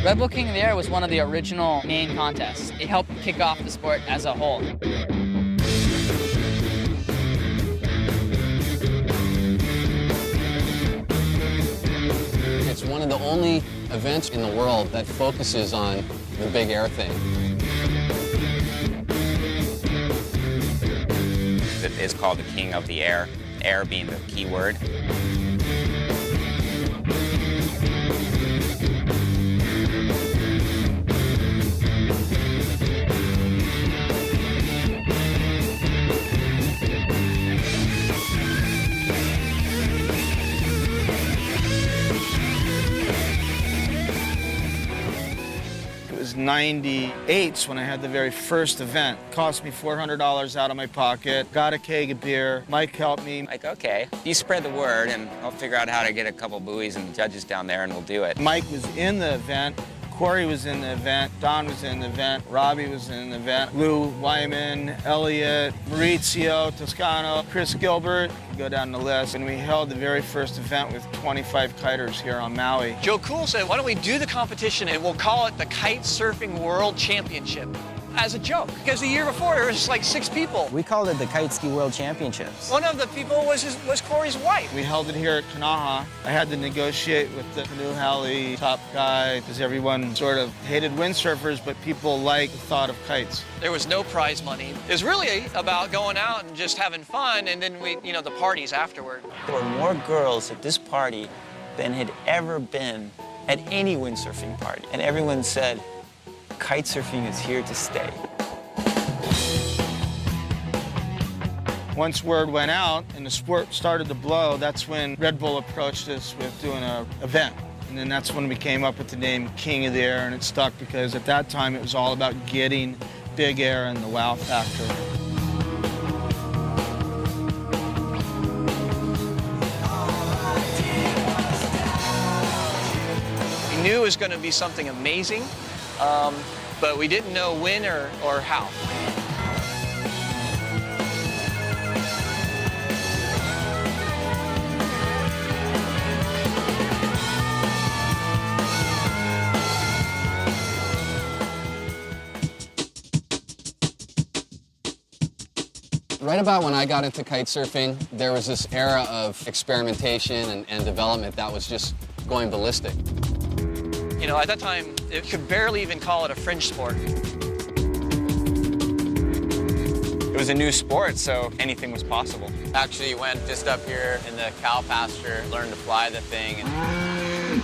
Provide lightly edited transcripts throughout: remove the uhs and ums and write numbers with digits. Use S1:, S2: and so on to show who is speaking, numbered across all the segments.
S1: Red Bull King of the Air was one of the original main contests. It helped kick off the sport as a whole.
S2: It's one of the only events in the world that focuses on the big air thing.
S3: It is called the King of the Air, air being the key word.
S4: It was 98 when I had the very first event. Cost me $400 out of my pocket. Got a keg of beer. Mike helped me.
S3: Like, okay, you spread the word and I'll figure out how to get a couple buoys and judges down there and we'll do it.
S4: Mike was in the event. Corey was in the event, Don was in the event, Robbie was in the event, Lou Wyman, Elliot, Maurizio, Toscano, Chris Gilbert, go down the list. And we held the very first event with 25 kiters here on Maui.
S5: Joe Cool said, why don't we do the competition and we'll call it the Kite Surfing World Championship as a joke. Because the year before, there was just like 6 people.
S6: We called it the Kite Ski World Championships.
S5: One of the people was Corey's wife.
S4: We held it here at Kanaha. I had to negotiate with the canoe heli top guy because everyone sort of hated windsurfers, but people liked the thought of kites.
S5: There was no prize money. It was really about going out and just having fun, and then the parties afterward.
S6: There were more girls at this party than had ever been at any windsurfing party. And everyone said, kite surfing is here to stay.
S4: Once word went out and the sport started to blow, that's when Red Bull approached us with doing an event. And then that's when we came up with the name King of the Air, and it stuck because at that time it was all about getting big air and the wow factor.
S5: We knew it was going to be something amazing, but we didn't know when or how.
S2: Right about when I got into kite surfing, there was this era of experimentation and development that was just going ballistic.
S5: At that time, you could barely even call it a fringe sport.
S3: It was a new sport, so anything was possible.
S7: Actually went just up here in the cow pasture, learned to fly the thing, and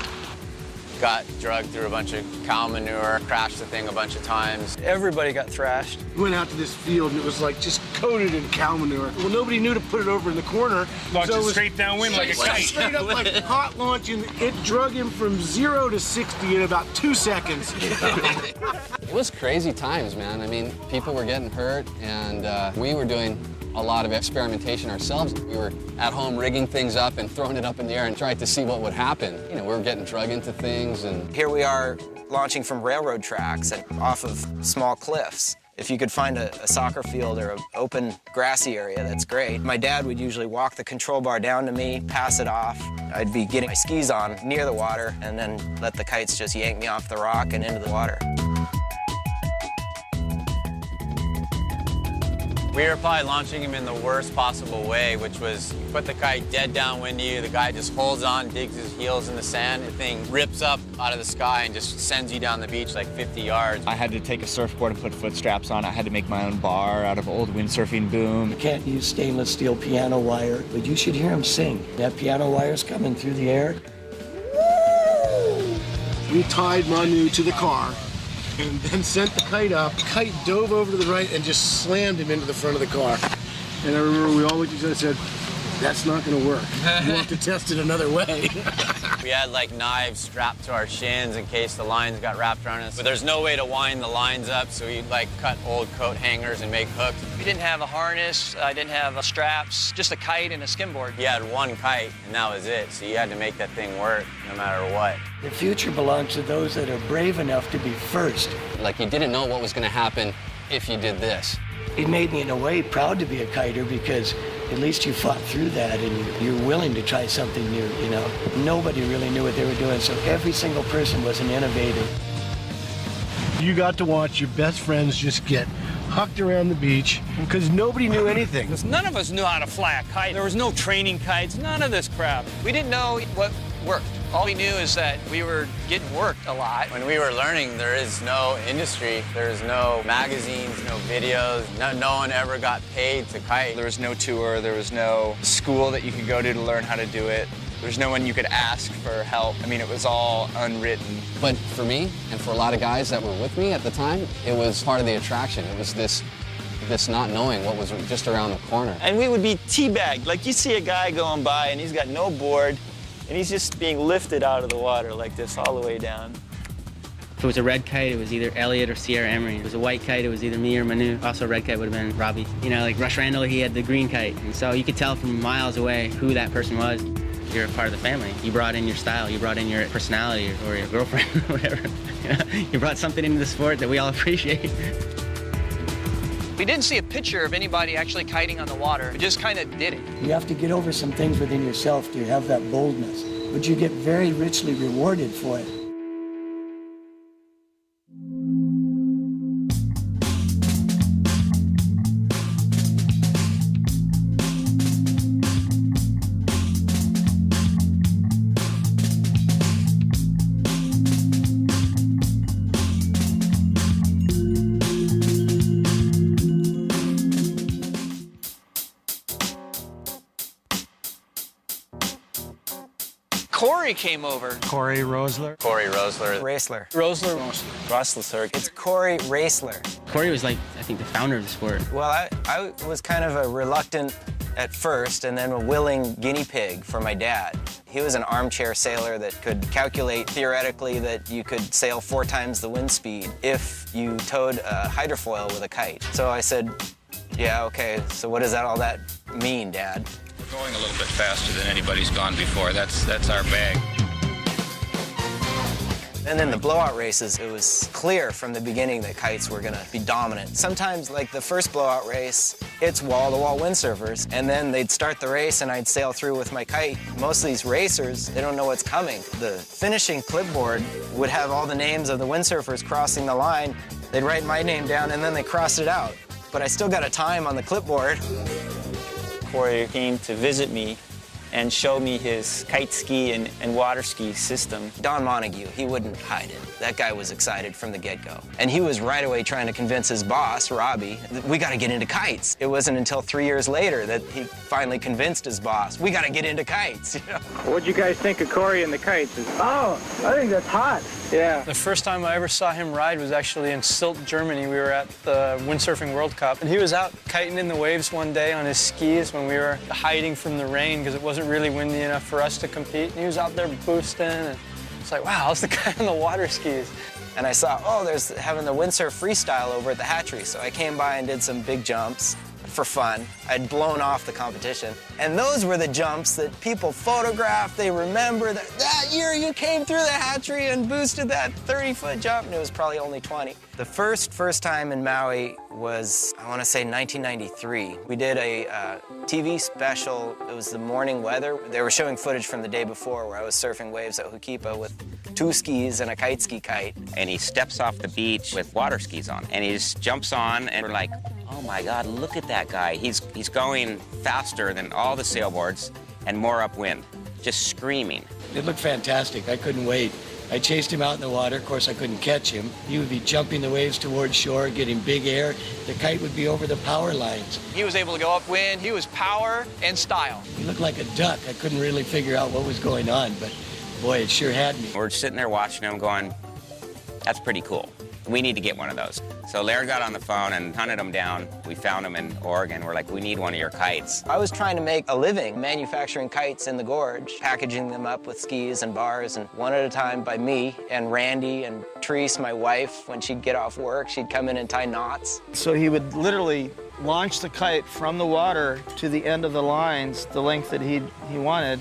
S7: got drugged through a bunch of cow manure, crashed the thing a bunch of times.
S6: Everybody got thrashed.
S8: We went out to this field and it was like just coated in cow manure. Well, nobody knew to put it over in the corner.
S9: Launched it straight downwind like a kite.
S8: Straight up like hot launching. It drug him from 0 to 60 in about 2 seconds.
S2: It was crazy times, man. I mean, people were getting hurt, and we were doing a lot of experimentation ourselves. We were at home rigging things up and throwing it up in the air and trying to see what would happen. We were getting drug into things, and
S6: Here we are launching from railroad tracks and off of small cliffs. If you could find a soccer field or an open grassy area, that's great. My dad would usually walk the control bar down to me, pass it off. I'd be getting my skis on near the water and then let the kites just yank me off the rock and into the water.
S7: We were probably launching him in the worst possible way, which was you put the kite dead downwind to you, the guy just holds on, digs his heels in the sand, the thing rips up out of the sky and just sends you down the beach like 50 yards.
S10: I had to take a surfboard and put foot straps on. I had to make my own bar out of old windsurfing boom.
S11: You can't use stainless steel piano wire, but you should hear him sing. That piano wire's coming through the air.
S8: We tied Manu to the car and then sent the kite up. The kite dove over to the right and just slammed him into the front of the car. And I remember we all looked at each other and said, that's not going to work. We'll have to test it another way.
S7: We had like knives strapped to our shins in case the lines got wrapped around us. But there's no way to wind the lines up, so we'd like cut old coat hangers and make hooks.
S5: We didn't have a harness, I didn't have straps, just a kite and a skimboard.
S7: You had one kite, and that was it. So you had to make that thing work no matter what.
S11: The future belongs to those that are brave enough to be first.
S2: like you didn't know what was going to happen if you did this.
S11: It made me, in a way, proud to be a kiter because at least you fought through that and you're willing to try something new, you know. Nobody really knew what they were doing, so every single person was an innovator.
S8: you got to watch your best friends just get hucked around the beach because nobody knew anything.
S5: None of us knew how to fly a kite. There was no training kites, none of this crap. We didn't know what worked. All we knew is that we were getting worked a lot.
S7: When we were learning, there is no industry, there's no magazines, no videos, no one ever got paid to kite.
S12: There was no tour, there was no school that you could go to learn how to do it. There was no one you could ask for help. I mean, it was all unwritten.
S2: But for me, and for a lot of guys that were with me at the time, it was part of the attraction. It was this not knowing what was just around the corner.
S13: And we would be teabagged. Like, you see a guy going by and he's got no board, and he's just being lifted out of the water like this all the way down.
S14: If it was a red kite, it was either Elliot or Sierra Emery. If it was a white kite, it was either me or Manu. Also, a red kite would have been Robbie. You know, like Rush Randall, he had the green kite. And so you could tell from miles away who that person was. You're a part of the family. You brought in your style, you brought in your personality or your girlfriend or whatever. You brought something into the sport that we all appreciate.
S5: We didn't see a picture of anybody actually kiting on the water. We just kind of did it.
S11: You have to get over some things within yourself to have that boldness, but you get very richly rewarded for it.
S5: Corey came over.
S10: Corey Rosler.
S7: Corey Rosler.
S6: Raisler.
S5: Rosler.
S6: It's Corey Raisler.
S14: Corey was like, I think, the founder of the sport.
S6: Well, I was kind of a reluctant at first and then a willing guinea pig for my dad. He was an armchair sailor that could calculate theoretically that you could sail 4 times the wind speed if you towed a hydrofoil with a kite. So I said, yeah, okay, so what does all that mean, Dad?
S15: We're going a little bit faster than anybody's gone before. That's our bag.
S6: And then the blowout races, it was clear from the beginning that kites were gonna be dominant. Sometimes, like the first blowout race, it's wall-to-wall windsurfers, and then they'd start the race and I'd sail through with my kite. Most of these racers, they don't know what's coming. The finishing clipboard would have all the names of the windsurfers crossing the line. They'd write my name down and then they crossed it out. But I still got a time on the clipboard.
S13: Corey came to visit me and show me his kite ski and water ski system.
S6: Don Montague, he wouldn't hide it. That guy was excited from the get-go. And he was right away trying to convince his boss, Robbie, that we gotta get into kites. It wasn't until 3 years later that he finally convinced his boss, we gotta get into kites. You know?
S16: What'd you guys think of Corey and the kites? Oh, I think that's hot. Yeah.
S5: The first time I ever saw him ride was actually in Silt, Germany. We were at the Windsurfing World Cup, and he was out kiting in the waves one day on his skis when we were hiding from the rain because it wasn't really windy enough for us to compete. And he was out there boosting, and it's like, wow, that's the guy on the water skis.
S6: And I saw, oh, there's having the windsurf freestyle over at the hatchery. So I came by and did some big jumps for fun. I'd blown off the competition. And those were the jumps that people photographed. They remember that year you came through the hatchery and boosted that 30-foot jump, and it was probably only 20. The first time in Maui was, I want to say, 1993. We did a TV special. It was the morning weather. They were showing footage from the day before where I was surfing waves at Hukipa with 2 skis and a kite ski kite.
S3: And he steps off the beach with water skis on, and he just jumps on, and we're like, oh my God, look at that guy. He's going faster than all the sailboards and more upwind, just screaming.
S11: It looked fantastic. I couldn't wait. I chased him out in the water. Of course, I couldn't catch him. He would be jumping the waves towards shore, getting big air. The kite would be over the power lines.
S5: He was able to go upwind. He was power and style.
S11: He looked like a duck. I couldn't really figure out what was going on, but boy, it sure had me.
S3: We're sitting there watching him going, that's pretty cool. We need to get one of those. So Laird got on the phone and hunted him down. We found him in Oregon. We're like, we need one of your kites.
S6: I was trying to make a living manufacturing kites in the gorge, packaging them up with skis and bars, and one at a time by me and Randy and Therese, my wife. When she'd get off work, she'd come in and tie knots.
S4: So he would literally launch the kite from the water to the end of the lines, the length that he wanted,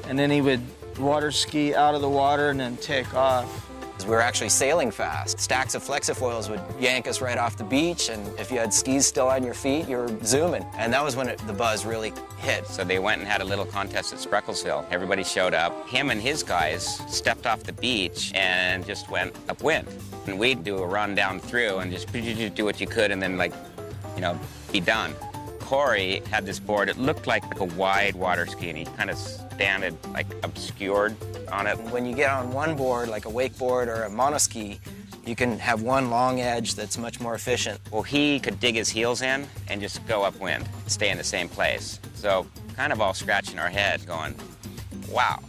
S4: and then he would water ski out of the water and then take off.
S6: We were actually sailing fast. Stacks of flexifoils would yank us right off the beach, and if you had skis still on your feet, you were zooming. And that was when the buzz really hit.
S3: So they went and had a little contest at Sprecklesville. Everybody showed up. Him and his guys stepped off the beach and just went upwind. And we'd do a run down through and just do what you could and then, like, you know, be done. Corey had this board. It looked like a wide water ski, and he kind of standed, like, obscured on it.
S6: When you get on one board, like a wakeboard or a monoski, you can have one long edge that's much more efficient.
S3: Well, he could dig his heels in and just go upwind, stay in the same place. So kind of all scratching our head going, wow.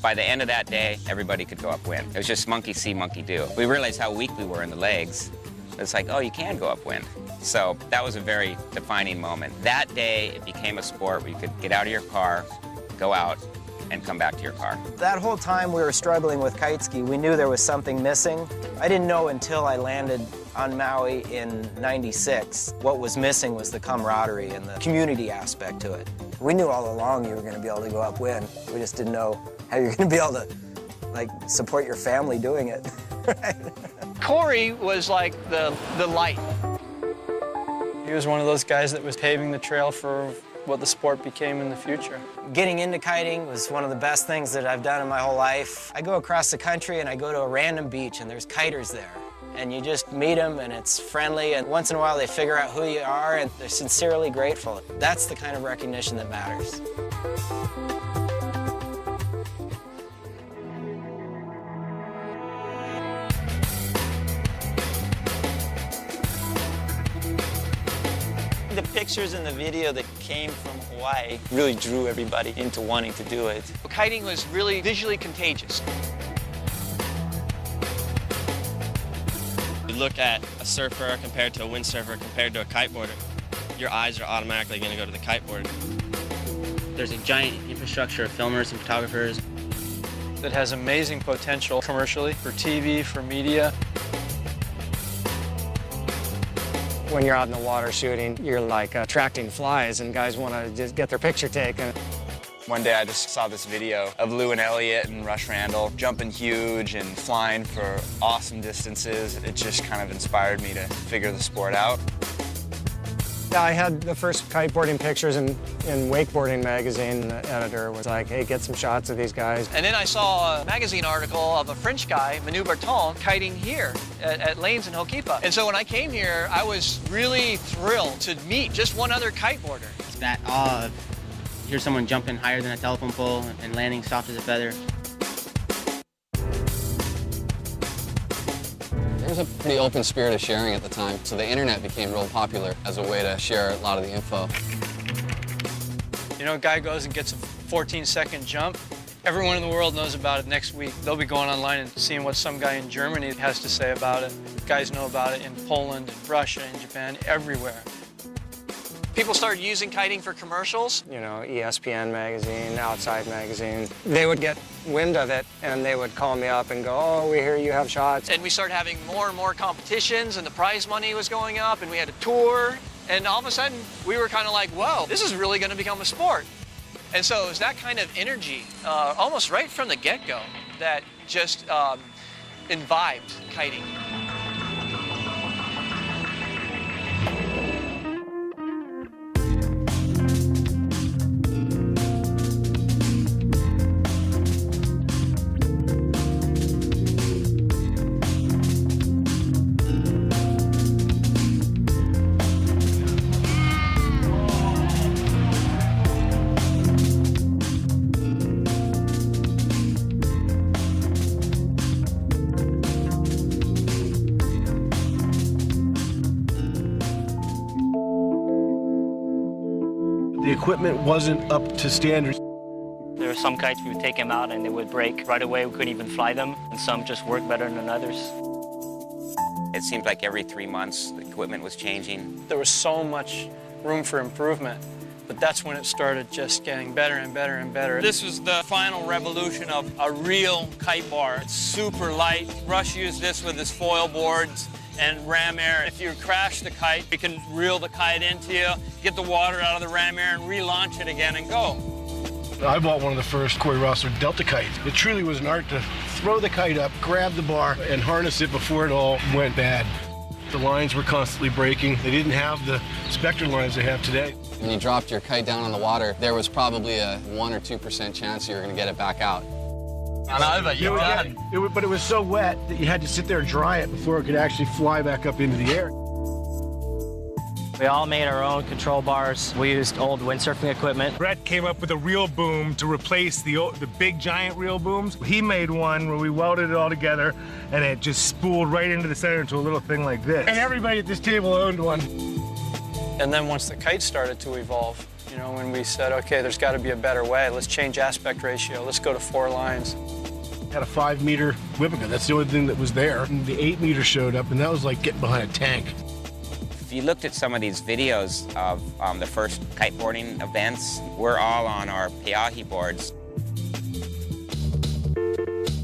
S3: By the end of that day, everybody could go upwind. It was just monkey see, monkey do. We realized how weak we were in the legs. It's like, oh, you can go upwind. So that was a very defining moment. That day, it became a sport where you could get out of your car, go out, and come back to your car.
S6: That whole time we were struggling with kite ski, we knew there was something missing. I didn't know until I landed on Maui in '96. What was missing was the camaraderie and the community aspect to it. We knew all along you were going to be able to go upwind. We just didn't know how you're going to be able to, like, support your family doing it. Right?
S4: Corey was like the light. He was one of those guys that was paving the trail for what the sport became in the future.
S6: Getting into kiting was one of the best things that I've done in my whole life. I go across the country and I go to a random beach and there's kiters there. And you just meet them and it's friendly, and once in a while they figure out who you are and they're sincerely grateful. That's the kind of recognition that matters.
S13: The pictures in the video that came from Hawaii really drew everybody into wanting to do it.
S4: Kiting was really visually contagious.
S17: You look at a surfer compared to a windsurfer compared to a kiteboarder, your eyes are automatically going to go to the kiteboard.
S14: There's a giant infrastructure of filmers and photographers
S5: that has amazing potential commercially, for TV, for media.
S18: When you're out in the water shooting, you're like attracting flies, and guys want to just get their picture taken.
S12: One day I just saw this video of Lou and Elliot and Rush Randall jumping huge and flying for awesome distances. It just kind of inspired me to figure the sport out.
S18: I had the first kiteboarding pictures in Wakeboarding magazine. The editor was like, hey, get some shots of these guys.
S4: And then I saw a magazine article of a French guy, Manu Berton, kiting here at Lanes in Hokipa. And so when I came here, I was really thrilled to meet just one other kiteboarder.
S14: It's that awe of here's someone jumping higher than a telephone pole and landing soft as a feather.
S2: There was a pretty open spirit of sharing at the time, so the internet became real popular as a way to share a lot of the info.
S5: You know, a guy goes and gets a 14-second jump. Everyone in the world knows about it next week. They'll be going online and seeing what some guy in Germany has to say about it. Guys know about it in Poland, in Russia, in Japan, everywhere.
S4: People started using kiting for commercials.
S18: You know, ESPN magazine, Outside magazine. They would get wind of it, and they would call me up and go, oh, we hear you have shots.
S4: And we started having more and more competitions, and the prize money was going up, and we had a tour. And all of a sudden, we were kind of like, whoa, this is really going to become a sport. And so it was that kind of energy, almost right from the get-go, that just imbibed kiting.
S8: The equipment wasn't up to standard.
S19: There were some kites we would take them out and they would break right away. We couldn't even fly them, and some just worked better than others.
S3: It seemed like every 3 months the equipment was changing.
S5: There was so much room for improvement, but that's when it started just getting better and better and better.
S20: This was the final revolution of a real kite bar. It's super light. Rush used this with his foil boards and ram air. If you crash the kite, you can reel the kite into you, get the water out of the ram air and relaunch it again and go.
S8: I bought one of the first Corey Rossler Delta kites. It truly was an art to throw the kite up, grab the bar, and harness it before it all went bad. The lines were constantly breaking. They didn't have the Spectre lines they have today.
S2: When you dropped your kite down on the water, there was probably a 1 or 2% chance you were going to get it back out.
S8: I know, but you're done. But it was so wet that you had to sit there and dry it before it could actually fly back up into the air.
S21: We all made our own control bars. We used old windsurfing equipment.
S9: Brett came up with a reel boom to replace the big giant reel booms. He made one where we welded it all together and it just spooled right into the center into a little thing like this. And everybody at this table owned one.
S5: And then once the kite started to evolve, you know, when we said, okay, there's got to be a better way. Let's change aspect ratio. Let's go to 4 lines.
S8: Had a 5-meter whipping gun. That's the only thing that was there. And the 8-meter showed up, and that was like getting behind a tank.
S3: If you looked at some of these videos of the first kiteboarding events, we're all on our Peahi boards.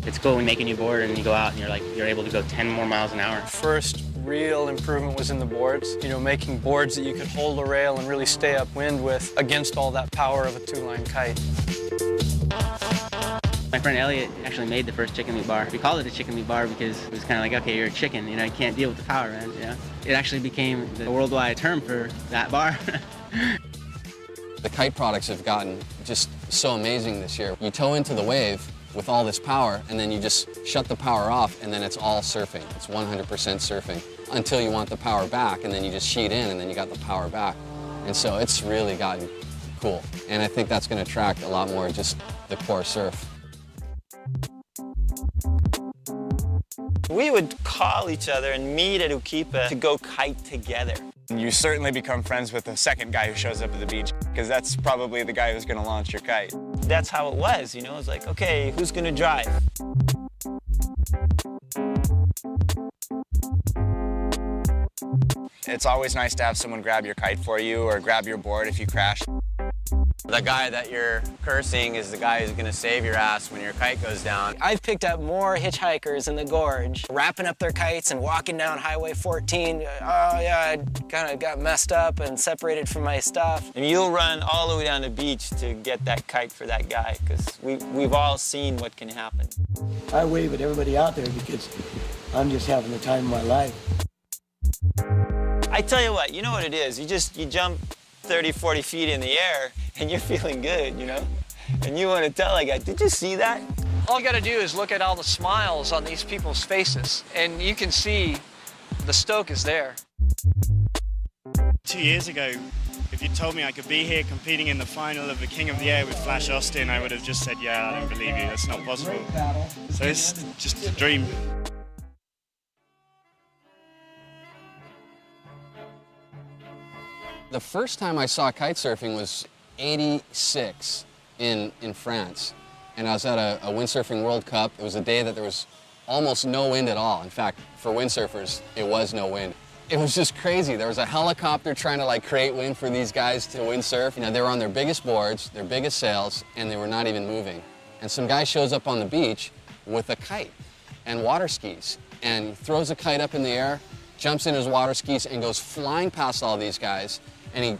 S14: It's cool when you make a new board and you go out and you're able to go 10 more miles an hour.
S5: First real improvement was in the boards. You know, making boards that you could hold a rail and really stay upwind with against all that power of a 2-line kite.
S14: My friend Elliot actually made the first chicken meat bar. We called it a chicken meat bar because it was kind of like, okay, you're a chicken, you know, you can't deal with the power, man, you know. It actually became the worldwide term for that bar.
S2: The kite products have gotten just so amazing this year. You tow into the wave with all this power, and then you just shut the power off, and then it's all surfing. It's 100% surfing until you want the power back, and then you just sheet in, and then you got the power back. And so it's really gotten cool. And I think that's going to attract a lot more just the core surf.
S13: We would call each other and meet at Ukipa to go kite together.
S12: You certainly become friends with the second guy who shows up at the beach, because that's probably the guy who's going to launch your kite.
S13: That's how it was, you know? It's like, okay, who's going to drive?
S12: It's always nice to have someone grab your kite for you or grab your board if you crash.
S7: The guy that you're cursing is the guy who's gonna save your ass when your kite goes down.
S6: I've picked up more hitchhikers in the gorge, wrapping up their kites and walking down Highway 14. Oh yeah, I kind of got messed up and separated from my stuff.
S13: And you'll run all the way down the beach to get that kite for that guy, because we've all seen what can happen.
S11: I wave at everybody out there because I'm just having the time of my life.
S13: I tell you what, you know what it is? You jump 30, 40 feet in the air, and you're feeling good, you know? And you want to tell a guy, did you see that?
S5: All you got to do is look at all the smiles on these people's faces, and you can see the stoke is there.
S22: 2 years ago, if you told me I could be here competing in the final of the King of the Air with Flash Austin, I would have just said, yeah, I don't believe you, that's not possible. So it's just a dream.
S2: The first time I saw kite surfing was '86 in France. And I was at a windsurfing World Cup. It was a day that there was almost no wind at all. In fact, for windsurfers, it was no wind. It was just crazy. There was a helicopter trying to create wind for these guys to windsurf. You know, they were on their biggest boards, their biggest sails, and they were not even moving. And some guy shows up on the beach with a kite and water skis, and he throws a kite up in the air, jumps in his water skis, and goes flying past all these guys. And he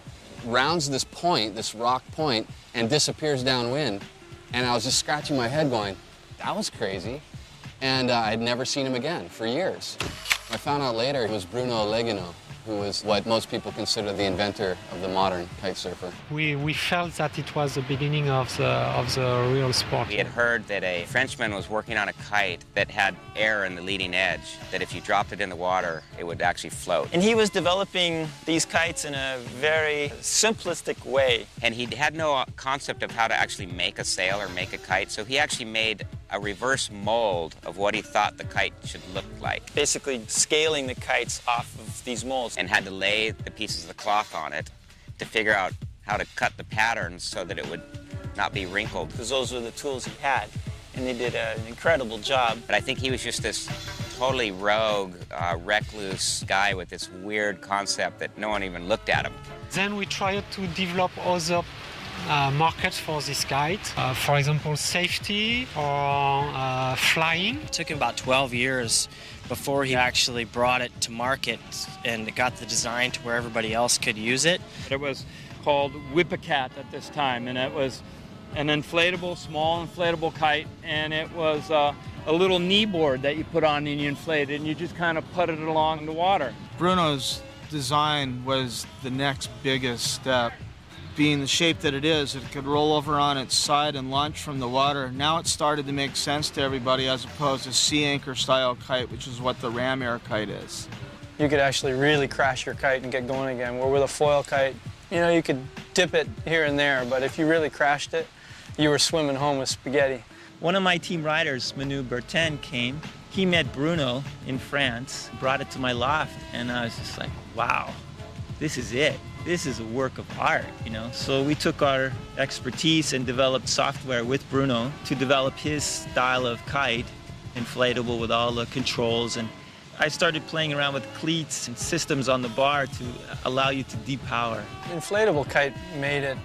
S2: rounds this point, this rock point, and disappears downwind. And I was just scratching my head going, that was crazy. And I'd never seen him again for years. I found out later it was Bruno Legino, who was what most people consider the inventor of the modern kite surfer.
S23: We felt that it was the beginning of the real sport.
S3: We had heard that a Frenchman was working on a kite that had air in the leading edge, that if you dropped it in the water, it would actually float.
S13: And he was developing these kites in a very simplistic way.
S3: And he had no concept of how to actually make a sail or make a kite, so he actually made a reverse mold of what he thought the kite should look like.
S13: Basically scaling the kites off of these molds.
S3: And had to lay the pieces of the cloth on it to figure out how to cut the patterns so that it would not be wrinkled.
S13: Because those were the tools he had, and they did an incredible job.
S3: But I think he was just this totally rogue, recluse guy with this weird concept that no one even looked at him.
S23: Then we tried to develop other markets for this kite, for example, safety or flying.
S21: It took him about 12 years before he actually brought it to market and got the design to where everybody else could use it.
S24: It was called Whip-A-Cat at this time, and it was
S4: an inflatable, small inflatable kite, and it was a little knee board that you put on and you inflate it, and you just kind of putted it along the water. Bruno's design was the next biggest step. Being the shape that it is, it could roll over on its side and launch from the water. Now it started to make sense to everybody as opposed to sea anchor style kite, which is what the ram air kite is.
S5: You could actually really crash your kite and get going again, where with a foil kite, you know, you could dip it here and there, but if you really crashed it, you were swimming home with spaghetti.
S13: One of my team riders, Manu Bertin, came. He met Bruno in France, brought it to my loft, and I was just like, wow, this is it. This is a work of art, you know? So we took our expertise and developed software with Bruno to develop his style of kite, inflatable with all the controls. And I started playing around with cleats and systems on the bar to allow you to depower.
S5: Inflatable kite made it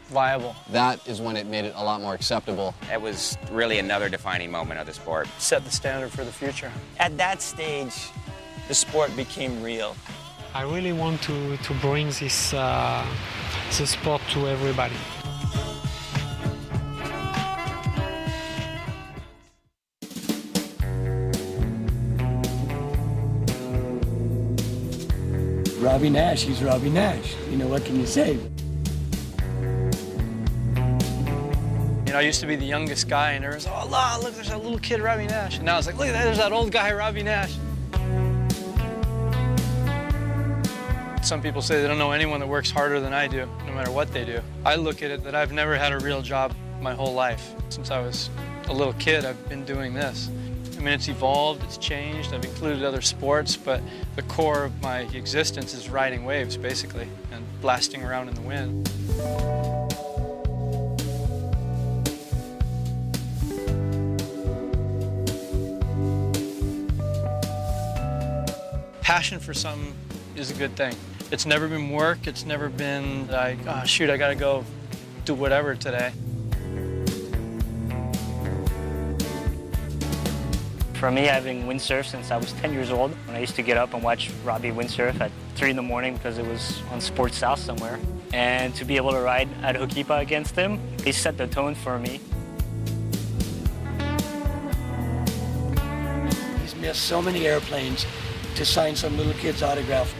S5: viable.
S2: That is when it made it a lot more acceptable.
S3: It was really another defining moment of the sport.
S5: Set the standard for the future.
S13: At that stage, the sport became real.
S23: I really want to bring this sport to everybody.
S11: Robbie Nash, he's Robbie Nash. You know, what can you say?
S5: You know, I used to be the youngest guy, and there was, oh, look, there's that little kid, Robbie Nash. And now it's like, look at that, there's that old guy, Robbie Nash. Some people say they don't know anyone that works harder than I do, no matter what they do. I look at it that I've never had a real job my whole life. Since I was a little kid, I've been doing this. I mean, it's evolved, it's changed, I've included other sports, but the core of my existence is riding waves, basically, and blasting around in the wind. Passion for something is a good thing. It's never been work, it's never been like, oh shoot, I gotta go do whatever today.
S19: For me, I've been windsurf since I was 10 years old. When I used to get up and watch Robbie windsurf at 3 in the morning because it was on Sports South somewhere. And to be able to ride at Hokipa against him, he set the tone for me.
S11: He's missed so many airplanes to sign some little kid's autograph.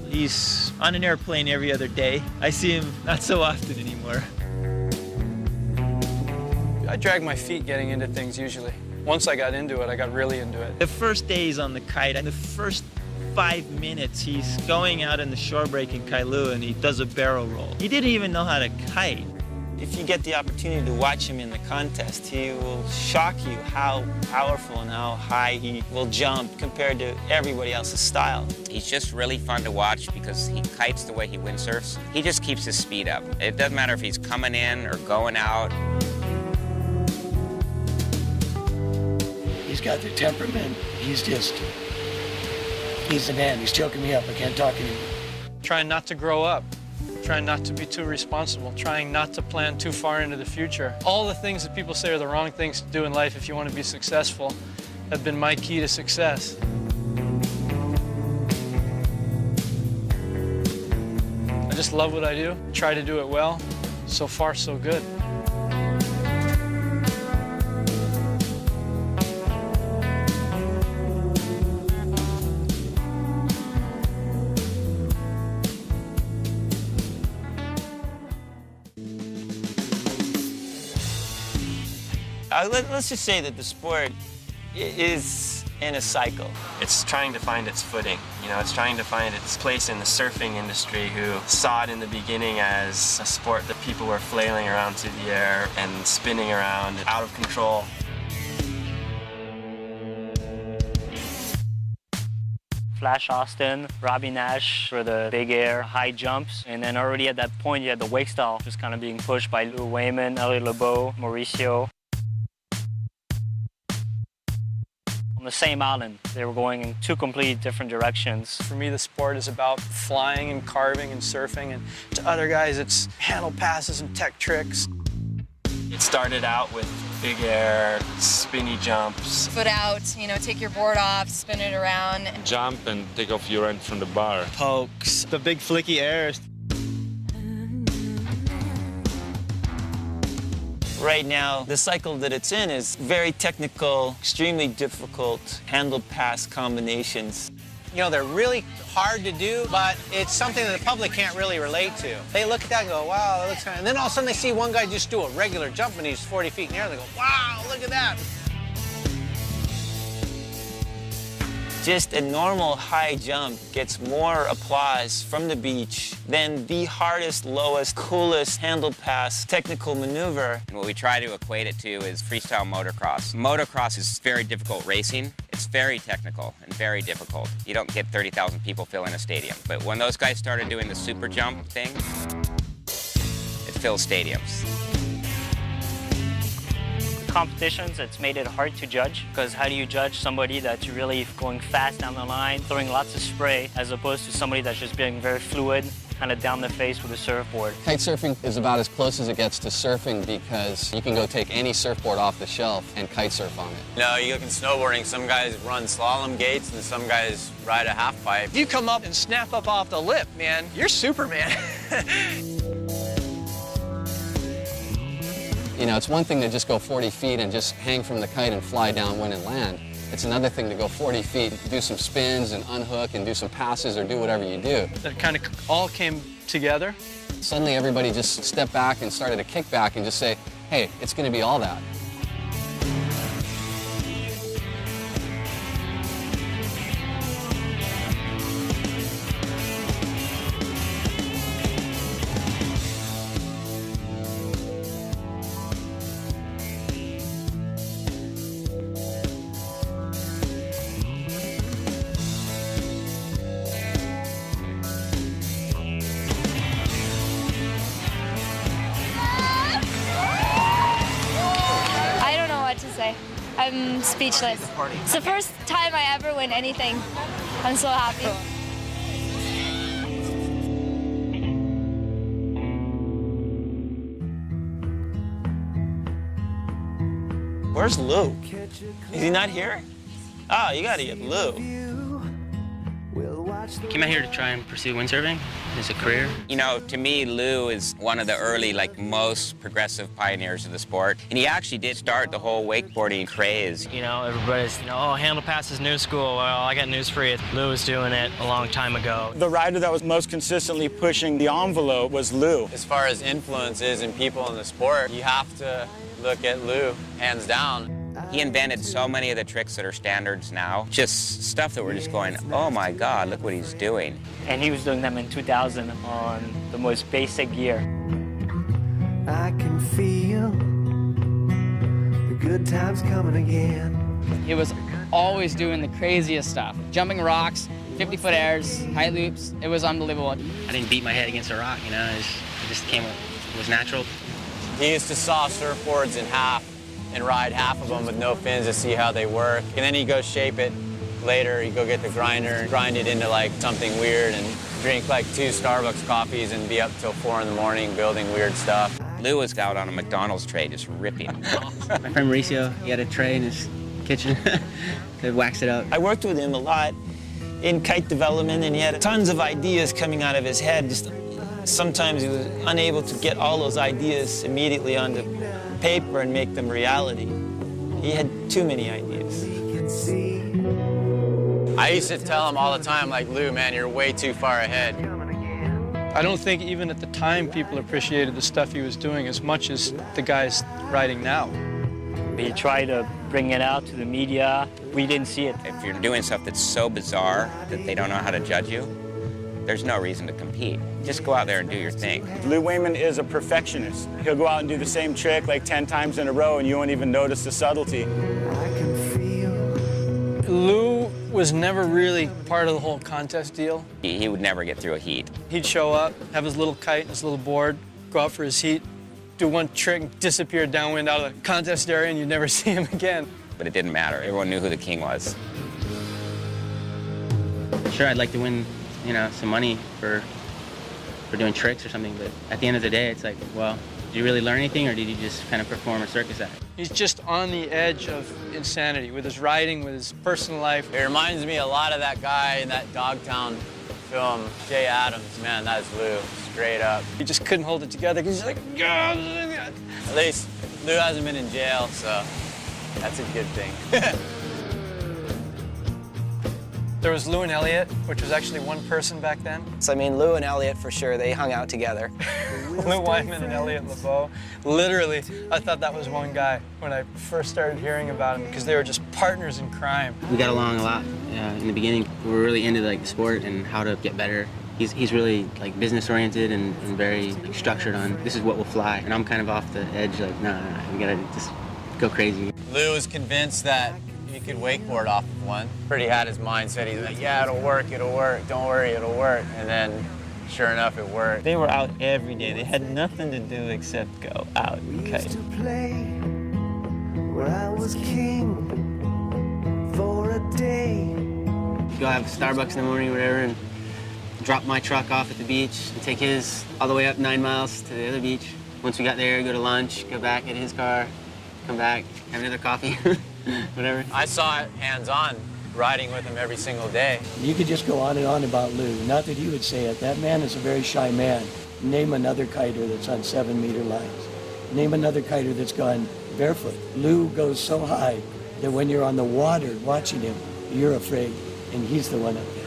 S13: He's on an airplane every other day. I see him not so often anymore.
S5: I drag my feet getting into things usually. Once I got into it, I got really into it.
S13: The first days on the kite, and the first 5 minutes, he's going out in the shore break in Kailua and he does a barrel roll. He didn't even know how to kite. If you get the opportunity to watch him in the contest, he will shock you how powerful and how high he will jump compared to everybody else's style.
S3: He's just really fun to watch because he kites the way he windsurfs. He just keeps his speed up. It doesn't matter if he's coming in or going out.
S11: He's got the temperament. He's the man. He's choking me up. I can't talk anymore.
S5: Trying not to grow up. Trying not to be too responsible, trying not to plan too far into the future. All the things that people say are the wrong things to do in life if you want to be successful have been my key to success. I just love what I do, try to do it well. So far, so good.
S13: Let's just say that the sport is in a cycle.
S17: It's trying to find its footing. You know, it's trying to find its place in the surfing industry, who saw it in the beginning as a sport that people were flailing around through the air and spinning around out of control.
S19: Flash Austin, Robbie Nash for the big air, high jumps. And then already at that point, you had the wake style just kind of being pushed by Lou Wayman, Elliot LeBeau, Mauricio. On the same island, they were going in 2 completely different directions.
S5: For me, the sport is about flying and carving and surfing, and to other guys, it's handle passes and tech tricks.
S17: It started out with big air, spinny jumps.
S1: Foot out, you know, take your board off, spin it around.
S10: Jump and take off your end from the bar.
S4: Pokes, the big flicky airs.
S21: Right now, the cycle that it's in is very technical, extremely difficult handle-pass combinations.
S15: You know, they're really hard to do, but it's something that the public can't really relate to. They look at that and go, wow, that looks kind of... And then all of a sudden they see one guy just do a regular jump and he's 40 feet in the air, and they go, wow, look at that.
S21: Just a normal high jump gets more applause from the beach than the hardest, lowest, coolest handle pass technical maneuver.
S3: What we try to equate it to is freestyle motocross. Motocross is very difficult racing. It's very technical and very difficult. You don't get 30,000 people filling a stadium. But when those guys started doing the super jump thing, it fills stadiums.
S19: Competitions, it's made it hard to judge, because how do you judge somebody that's really going fast down the line, throwing lots of spray, as opposed to somebody that's just being very fluid, kind of down the face with a surfboard?
S2: Kite surfing is about as close as it gets to surfing because you can go take any surfboard off the shelf and kite surf on it.
S7: No, you look in snowboarding, some guys run slalom gates and some guys ride a half pipe.
S15: You come up and snap up off the lip, man. You're Superman.
S2: You know, it's one thing to just go 40 feet and just hang from the kite and fly downwind and land. It's another thing to go 40 feet, do some spins and unhook and do some passes or do whatever you do.
S5: That kind of all came together.
S2: Suddenly everybody just stepped back and started to kick back and just say, hey, it's going to be all that.
S16: I'm speechless. It's the first time I ever win anything. I'm so happy.
S21: Where's Lou? Is he not here? Oh, you gotta get Lou.
S14: I came out here to try and pursue windsurfing as a career.
S3: You know, to me, Lou is one of the early, most progressive pioneers of the sport. And he actually did start the whole wakeboarding craze.
S21: You know, everybody's, oh, handle pass is new school. Well, I got news for you. Lou was doing it a long time ago.
S4: The rider that was most consistently pushing the envelope was Lou.
S7: As far as influences and people in the sport, you have to look at Lou, hands down.
S3: He invented so many of the tricks that are standards now. Just stuff that we're just going, oh my God, look what he's doing.
S19: And he was doing them in 2000 on the most basic gear.
S18: I can feel the good times coming again.
S14: He was always doing the craziest stuff. Jumping rocks, 50-foot airs, high loops. It was unbelievable. I didn't beat my head against a rock, you know. It just came, it was natural.
S7: He used to saw surfboards in half and ride half of them with no fins to see how they work. And then he'd go shape it later. He'd go get the grinder and grind it into something weird and drink 2 Starbucks coffees and be up till 4 in the morning building weird stuff.
S3: Lou was out on a McDonald's tray just ripping.
S14: My friend Mauricio, he had a tray in his kitchen to wax it up.
S21: I worked with him a lot in kite development, and he had tons of ideas coming out of his head. Just sometimes he was unable to get all those ideas immediately onto paper and make them reality. He had too many ideas.
S7: I used to tell him all the time, Lou, man, you're way too far ahead.
S5: I don't think even at the time people appreciated the stuff he was doing as much as the guys riding now.
S19: He tried to bring it out to the media. We didn't see it.
S3: If you're doing stuff that's so bizarre that they don't know how to judge you, there's no reason to compete. Just go out there and do your thing.
S4: Lou Wayman is a perfectionist. He'll go out and do the same trick 10 times in a row and you won't even notice the subtlety.
S5: Lou was never really part of the whole contest deal.
S3: He would never get through a heat.
S5: He'd show up, have his little kite and his little board, go out for his heat, do one trick, disappear downwind out of the contest area, and you'd never see him again.
S3: But it didn't matter. Everyone knew who the king was.
S14: Sure, I'd like to win, some money for doing tricks or something, but at the end of the day, it's well, did you really learn anything, or did you just kind of perform a circus act?
S5: He's just on the edge of insanity with his riding, with his personal life.
S7: It reminds me a lot of that guy in that Dogtown film, Jay Adams. Man, that's Lou, straight up.
S5: He just couldn't hold it together. He's just God.
S7: At least Lou hasn't been in jail, so that's a good thing.
S5: There was Lou and Elliot, which was actually one person back then.
S6: So I mean, Lou and Elliot for sure, they hung out together.
S5: Lou Wyman and Elliot LeBeau. Literally, I thought that was one guy when I first started hearing about him because they were just partners in crime.
S14: We got along a lot in the beginning. We were really into like the sport and how to get better. He's really like business oriented and very structured on this is what will fly. And I'm kind of off the edge, like, nah, we gotta just go crazy.
S7: Lou was convinced that he could wakeboard off of one. Pretty had his mindset. He's like, yeah, it'll work, don't worry, it'll work. And then, sure enough, it worked.
S21: They were out every day. They had nothing to do except go out and kite.
S18: Where I was king for a day.
S14: Go have Starbucks in the morning or whatever and drop my truck off at the beach and take his all the way up 9 miles to the other beach. Once we got there, go to lunch, go back, get his car, come back, have another coffee. Whatever.
S7: I saw it hands-on, riding with him every single day.
S11: You could just go on and on about Lou. Not that he would say it. That man is a very shy man. Name another kiter that's on 7-meter lines. Name another kiter that's gone barefoot. Lou goes so high that when you're on the water watching him, you're afraid, and he's the one up there.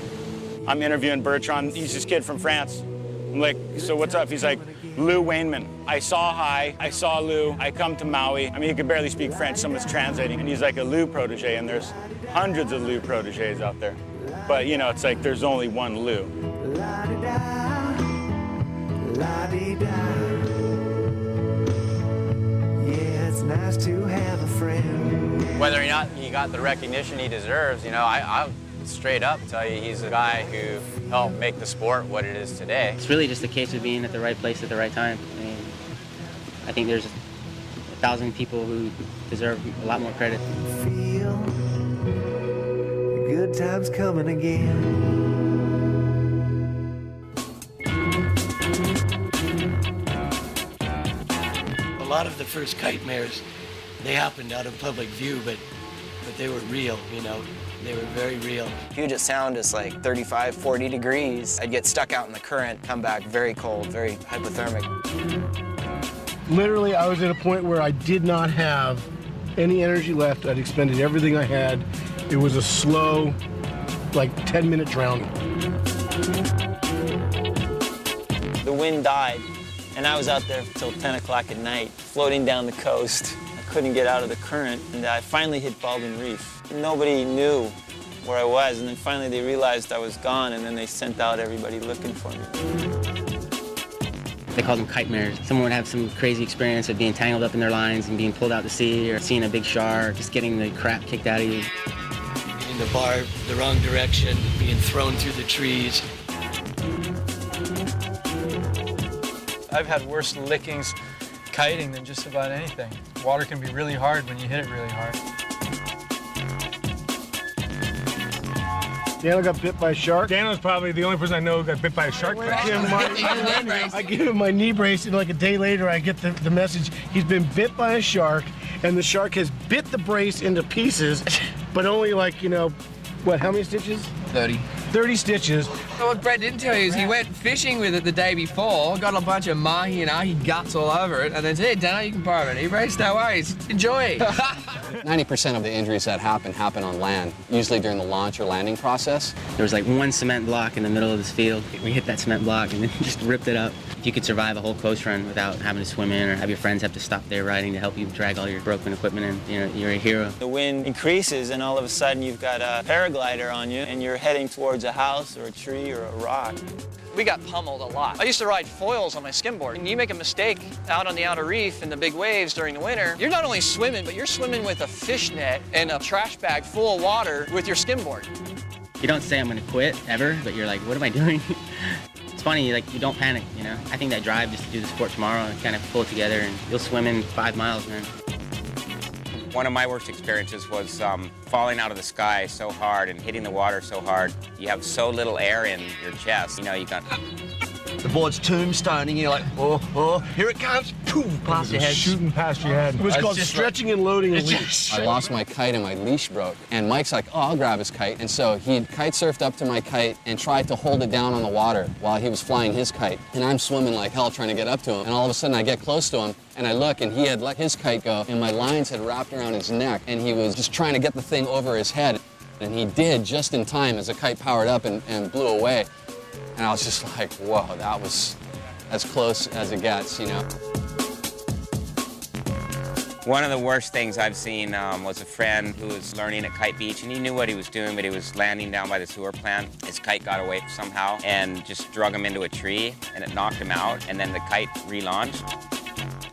S8: I'm interviewing Bertrand. He's this kid from France. I'm like, so what's up? He's like, Lou Wainman. I saw Hi, I saw Lou, I come to Maui. I mean, he could barely speak French, someone's translating, and he's like a Lou protege, and there's hundreds of Lou proteges out there. But, you know, it's like there's only one Lou.
S18: La-di-da, la-di-da. Yeah, it's nice to have a friend.
S7: Whether or not he got the recognition he deserves, you know, I'll straight up tell you he's the guy who helped make the sport what it is today.
S14: It's really just a case of being at the right place at the right time. I mean, I think there's 1,000 people who deserve a lot more credit.
S18: Feel the good times coming again.
S11: A lot of the first kite mares, they happened out of public view, but they were real, you know. They were very real.
S6: Puget Sound is like 35, 40 degrees. I'd get stuck out in the current, come back very cold, very hypothermic.
S9: Literally, I was at a point where I did not have any energy left. I'd expended everything I had. It was a slow, like 10-minute drowning.
S21: The wind died, and I was out there till 10 o'clock at night, floating down the coast. I couldn't get out of the current, and I finally hit Baldwin Reef. Nobody knew where I was, and then finally they realized I was gone, and then they sent out everybody looking for me.
S14: They called them kite mares. Someone would have some crazy experience of being tangled up in their lines and being pulled out to sea, or seeing a big shark, just getting the crap kicked out of you.
S11: In the bar, the wrong direction, being thrown through the trees.
S5: I've had worse lickings kiting than just about anything. Water can be really hard when you hit it really hard.
S9: Daniel got bit by a shark. Daniel's probably the only person I know who got bit by a shark. I give him my knee brace, and like a day later, I get the message, he's been bit by a shark, and the shark has bit the brace into pieces, but only like, you know, what, how many stitches?
S20: 30.
S9: 30 stitches.
S20: So what Brett didn't tell you is he went fishing with it the day before, got a bunch of mahi and ahi guts all over it, and then said, hey, Dano, you can borrow it. He raced, no worries, enjoy.
S2: 90% of the injuries that happen on land, usually during the launch or landing process.
S14: There was like one cement block in the middle of this field. We hit that cement block and then just ripped it up. If you could survive a whole coast run without having to swim in or have your friends have to stop their riding to help you drag all your broken equipment in, you know, you're a hero.
S21: The wind increases, and all of a sudden you've got a paraglider on you, and you're heading towards a house or a tree or a rock.
S24: We got pummeled a lot. I used to ride foils on my skimboard. And you make a mistake out on the outer reef in the big waves during the winter, you're not only swimming, but you're swimming with a fish net and a trash bag full of water with your skimboard.
S14: You don't say I'm gonna quit ever, but you're like, what am I doing? It's funny, like, you don't panic, you know? I think that drive just to do the sport tomorrow and kind of pull it together, and you'll swim in 5 miles, man.
S3: One of my worst experiences was falling out of the sky so hard and hitting the water so hard. You have so little air in your chest. You know, you got
S12: the board's tombstoning, you're like, oh, here it comes, poof, past your head.
S9: Shooting past your head. It was called stretching and loading a leash.
S2: I lost my kite and my leash broke. And Mike's like, oh, I'll grab his kite. And so he kite surfed up to my kite and tried to hold it down on the water while he was flying his kite. And I'm swimming like hell trying to get up to him. And all of a sudden I get close to him and I look and he had let his kite go and my lines had wrapped around his neck and he was just trying to get the thing over his head. And he did just in time as the kite powered up and blew away. And I was just like, whoa, that was as close as it gets, you know.
S3: One of the worst things I've seen was a friend who was learning at Kite Beach, and he knew what he was doing, but he was landing down by the sewer plant. His kite got away somehow and just drug him into a tree, and it knocked him out, and then the kite relaunched.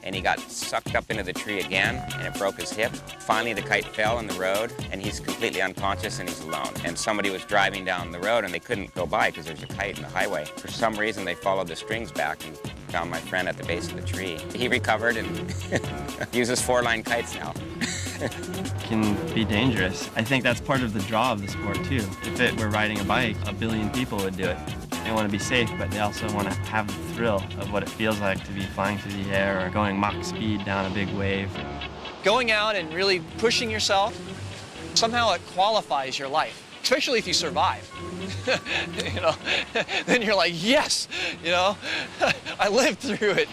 S3: And he got sucked up into the tree again, and it broke his hip. Finally, the kite fell in the road, and he's completely unconscious, and he's alone. And somebody was driving down the road, and they couldn't go by because there's a kite in the highway. For some reason, they followed the strings back and found my friend at the base of the tree. He recovered and uses 4-line kites now.
S17: Can be dangerous. I think that's part of the draw of the sport, too. If it were riding a bike, 1 billion people would do it. They want to be safe, but they also want to have the thrill of what it feels like to be flying through the air or going Mach speed down a big wave.
S24: Going out and really pushing yourself, somehow it qualifies your life, especially if you survive. You know, then you're like, yes, you know, I lived through it.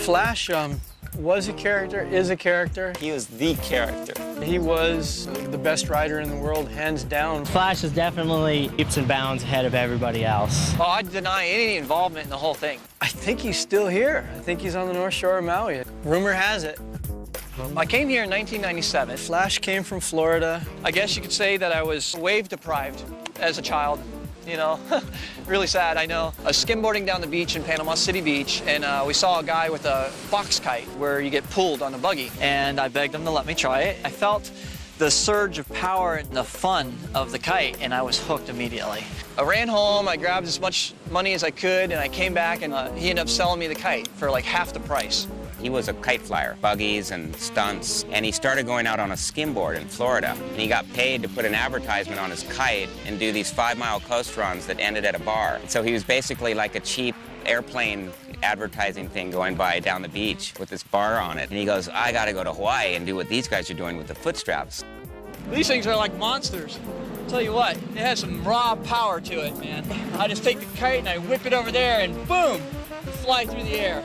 S5: Flash was a character, is a character.
S21: He was the character.
S5: He was the best rider in the world, hands down.
S13: Flash is definitely leaps and bounds ahead of everybody else.
S24: Oh, I deny any involvement in the whole thing.
S5: I think he's still here. I think he's on the North Shore of Maui. Rumor has it.
S24: I came here in 1997.
S5: Flash came from Florida.
S24: I guess you could say that I was wave deprived as a child. You know, really sad, I know. I was skimboarding down the beach in Panama City Beach, and we saw a guy with a box kite where you get pulled on a buggy. And I begged him to let me try it. I felt the surge of power and the fun of the kite, and I was hooked immediately. I ran home, I grabbed as much money as I could, and I came back, and he ended up selling me the kite for like half the price.
S3: He was a kite flyer, buggies and stunts, and he started going out on a skimboard in Florida. And he got paid to put an advertisement on his kite and do these 5-mile coast runs that ended at a bar. So he was basically like a cheap airplane advertising thing going by down the beach with this bar on it. And he goes, I gotta go to Hawaii and do what these guys are doing with the foot straps.
S24: These things are like monsters. I'll tell you what, it has some raw power to it, man. I just take the kite and I whip it over there and boom, fly through the air.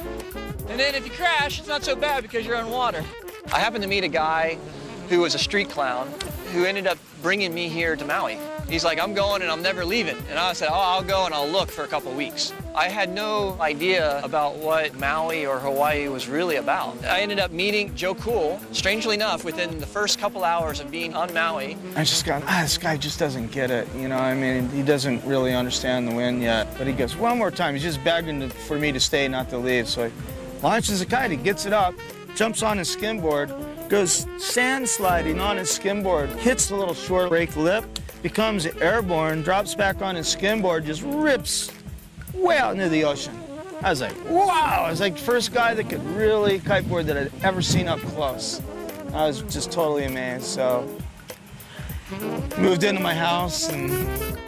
S24: And then if you crash, it's not so bad because you're on water. I happened to meet a guy who was a street clown who ended up bringing me here to Maui. He's like, I'm going and I'm never leaving. And I said, oh, I'll go and I'll look for a couple weeks. I had no idea about what Maui or Hawaii was really about. I ended up meeting Joe Cool, strangely enough, within the first couple hours of being on Maui.
S4: I just got, this guy just doesn't get it, you know, I mean, he doesn't really understand the wind yet. But he goes, one more time, he's just begging for me to stay, not to leave. So he launches the kite, he gets it up, jumps on his skimboard, goes sand sliding on his skimboard, hits the little short break lip, becomes airborne, drops back on his skimboard, just rips way out into the ocean. I was like, wow! I was like the first guy that could really kiteboard that I'd ever seen up close. I was just totally amazed, so moved into my house and...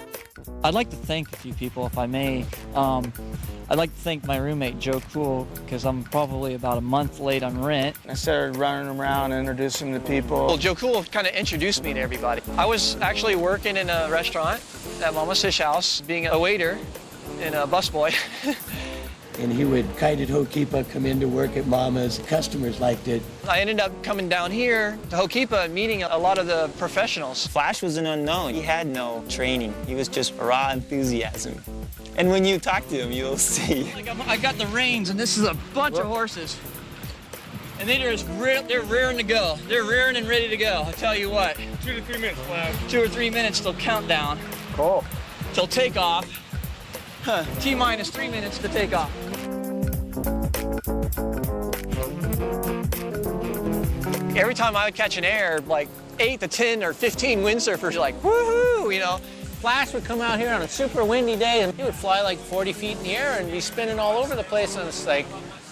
S22: I'd like to thank a few people, if I may. I'd like to thank my roommate, Joe Cool, because I'm probably about a month late on rent.
S4: I started running around and introducing to people.
S24: Well, Joe Cool kind of introduced me to everybody. I was actually working in a restaurant at Mama's Fish House, being a waiter and a busboy.
S11: And he would kite at Ho'okipa, come into work at Mama's. Customers liked it.
S24: I ended up coming down here to Ho'okipa and meeting a lot of the professionals.
S21: Flash was an unknown. He had no training. He was just raw enthusiasm. And when you talk to him, you'll see.
S24: Like I got the reins, and this is a bunch of horses. and they're rearing to go. They're rearing and ready to go. I tell you what.
S9: 2 to 3 minutes left.
S24: 2 or 3 minutes till countdown.
S9: Cool.
S24: Till takeoff. T-minus 3 minutes to take off. Every time I would catch an air, like 8 to 10 or 15 windsurfers are like, woohoo, you know.
S1: Flash would come out here on a super windy day and he would fly like 40 feet in the air and be spinning all over the place, and it's like,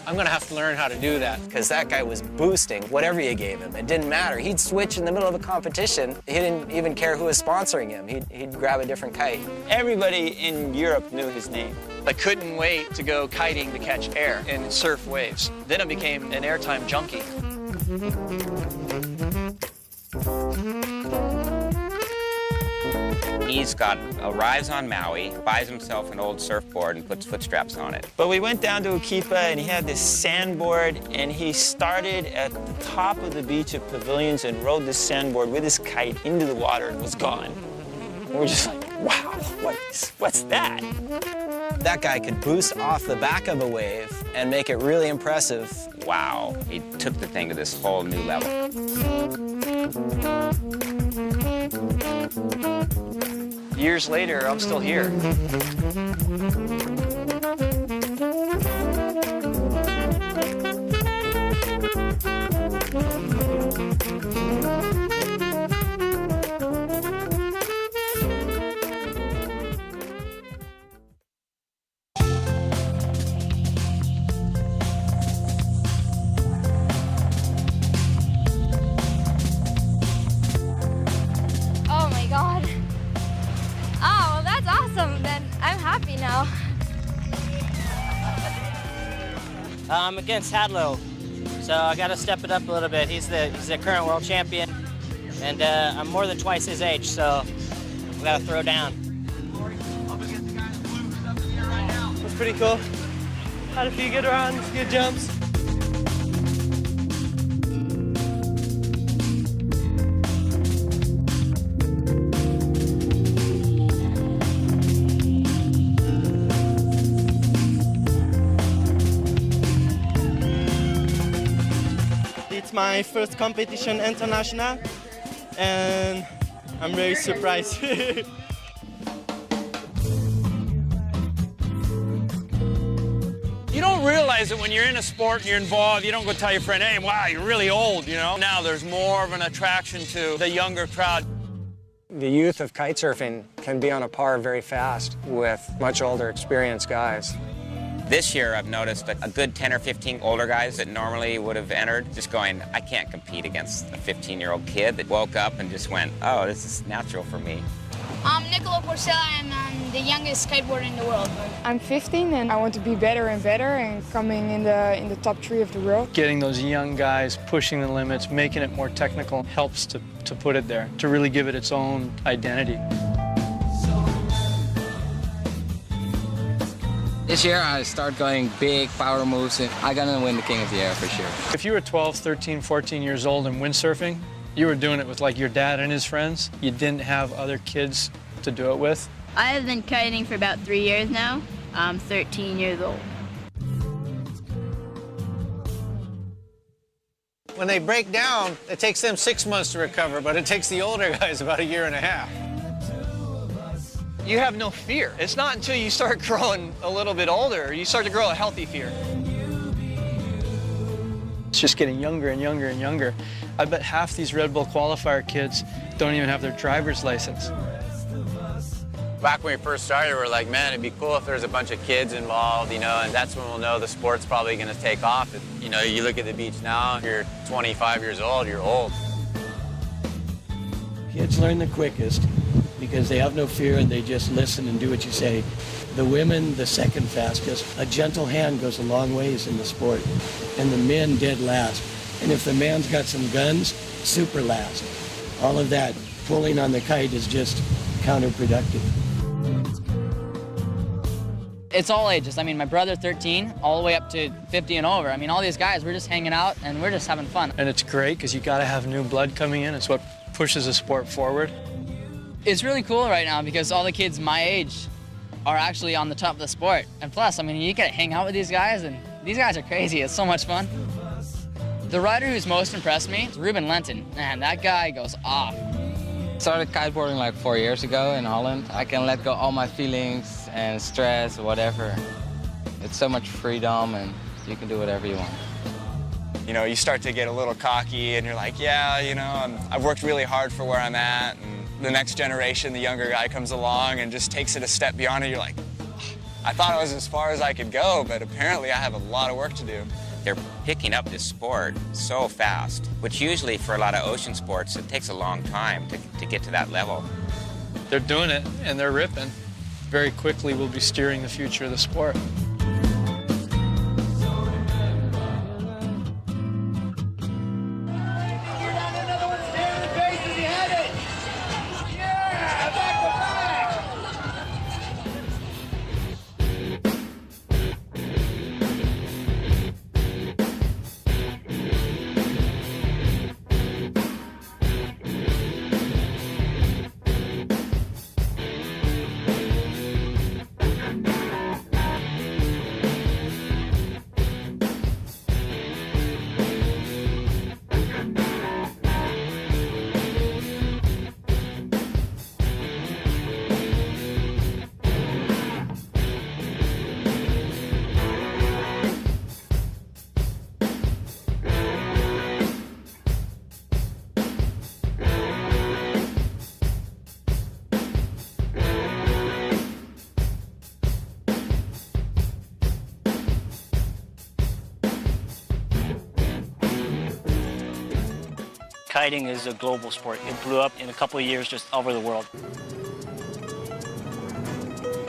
S1: I'm gonna have to learn how to do that.
S6: Because that guy was boosting whatever you gave him. It didn't matter. He'd switch in the middle of a competition. He didn't even care who was sponsoring him. He'd grab a different kite.
S21: Everybody in Europe knew his name.
S24: I couldn't wait to go kiting to catch air and surf waves. Then I became an airtime junkie.
S3: He's arrives on Maui, buys himself an old surfboard and puts foot straps on it.
S21: But we went down to Ukipa and he had this sandboard and he started at the top of the beach of Pavilions and rode this sandboard with his kite into the water and was gone. And we're just like, wow, what's that?
S6: That guy could boost off the back of a wave and make it really impressive.
S3: Wow, he took the thing to this whole new level.
S24: Years later, I'm still here.
S16: Oh my God. Oh, well, that's awesome. Then I'm happy now.
S13: I'm against Hadlow, so I got to step it up a little bit. He's the current world champion, and I'm more than twice his age, so we got to throw down.
S5: It was pretty cool. Had a few good runs, good jumps.
S10: It's my first competition international, and I'm very surprised.
S1: You don't realize it when you're in a sport and you're involved. You don't go tell your friend, hey, wow, you're really old, you know? Now there's more of an attraction to the younger crowd.
S15: The youth of kitesurfing can be on a par very fast with much older, experienced guys.
S3: This year, I've noticed a good 10 or 15 older guys that normally would have entered just going, I can't compete against a 15-year-old kid that woke up and just went, oh, this is natural for me.
S16: I'm Nicola Porcella. I'm the youngest skateboarder in the world.
S23: I'm 15 and I want to be better and better and coming in the top 3 of the world.
S5: Getting those young guys, pushing the limits, making it more technical helps to put it there, to really give it its own identity.
S25: This year I start going big power moves and I'm gonna win the King of the Air for sure.
S5: If you were 12, 13, 14 years old and windsurfing, you were doing it with like your dad and his friends. You didn't have other kids to do it with.
S26: I have been kiting for about 3 years now. I'm 13 years old.
S1: When they break down, it takes them 6 months to recover, but it takes the older guys about 1.5 years.
S24: You have no fear. It's not until you start growing a little bit older, you start to grow a healthy fear.
S5: It's just getting younger and younger and younger. I bet half these Red Bull qualifier kids don't even have their driver's license.
S7: Back when we first started, we were like, man, it'd be cool if there's a bunch of kids involved, you know, and that's when we'll know the sport's probably going to take off. You know, you look at the beach now, you're 25 years old, you're old.
S11: Kids learn the quickest because they have no fear and they just listen and do what you say. The women, the second fastest. A gentle hand goes a long ways in the sport. And the men dead last. And if the man's got some guns, super last. All of that pulling on the kite is just counterproductive.
S13: It's all ages. I mean, my brother 13, all the way up to 50 and over. I mean, all these guys, we're just hanging out and we're just having fun.
S5: And it's great because you got to have new blood coming in. It's what pushes the sport forward.
S13: It's really cool right now because all the kids my age are actually on the top of the sport. And plus, I mean, you get to hang out with these guys and these guys are crazy. It's so much fun.
S8: The rider who's most impressed me is Ruben Lenton. Man, that guy goes off.
S25: Started kiteboarding like 4 years ago in Holland. I can let go all my feelings and stress, whatever. It's so much freedom and you can do whatever you want.
S12: You know, you start to get a little cocky and you're like, yeah, you know, I've worked really hard for where I'm at. And the next generation, the younger guy comes along and just takes it a step beyond it. You're like, I thought I was as far as I could go, but apparently I have a lot of work to do.
S3: They're picking up this sport so fast, which usually for a lot of ocean sports, it takes a long time to get to that level.
S5: They're doing it, and they're ripping. Very quickly, we'll be steering the future of the sport.
S14: Kiting is a global sport. It blew up in a couple of years just all over the world.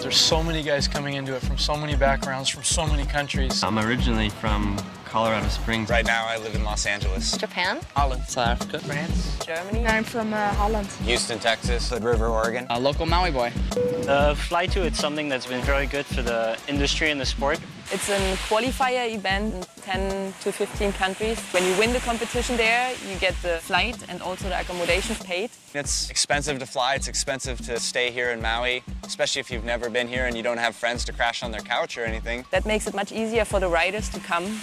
S5: There's so many guys coming into it from so many backgrounds, from so many countries.
S17: I'm originally from Colorado Springs.
S12: Right now I live in Los Angeles.
S18: Japan.
S12: Holland.
S18: South Africa. France. Germany.
S23: I'm from Holland.
S12: Houston, Texas. Hood River, Oregon.
S8: A local Maui boy.
S14: Fly to it's something that's been very good for the industry and the sport.
S18: It's a qualifier event in 10 to 15 countries. When you win the competition there, you get the flight and also the accommodation paid.
S12: It's expensive to fly, it's expensive to stay here in Maui, especially if you've never been here and you don't have friends to crash on their couch or anything.
S18: That makes it much easier for the riders to come.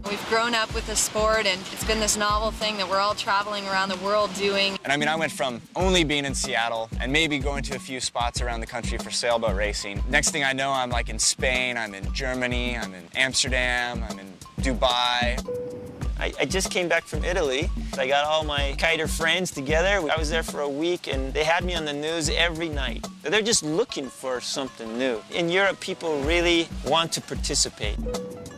S19: We've grown up with this sport, and it's been this novel thing that we're all traveling around the world doing.
S12: And I mean, I went from only being in Seattle and maybe going to a few spots around the country for sailboat racing. Next thing I know, I'm like in Spain, I'm in Germany, I'm in Amsterdam, I'm in Dubai.
S21: I just came back from Italy. I got all my kiter friends together. I was there for a week, and they had me on the news every night. They're just looking for something new. In Europe, people really want to participate.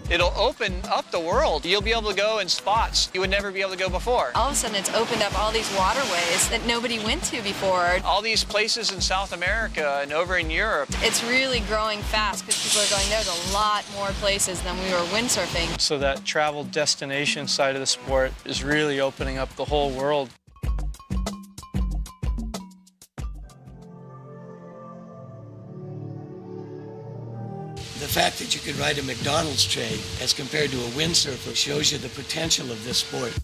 S24: It'll open up the world. You'll be able to go in spots you would never be able to go before.
S19: All of a sudden, it's opened up all these waterways that nobody went to before.
S24: All these places in South America and over in Europe.
S19: It's really growing fast because people are going, there's a lot more places than we were windsurfing.
S5: So that travel destination side of the sport is really opening up the whole world.
S11: The fact that you could ride a McDonald's tray as compared to a windsurfer shows you the potential of this sport.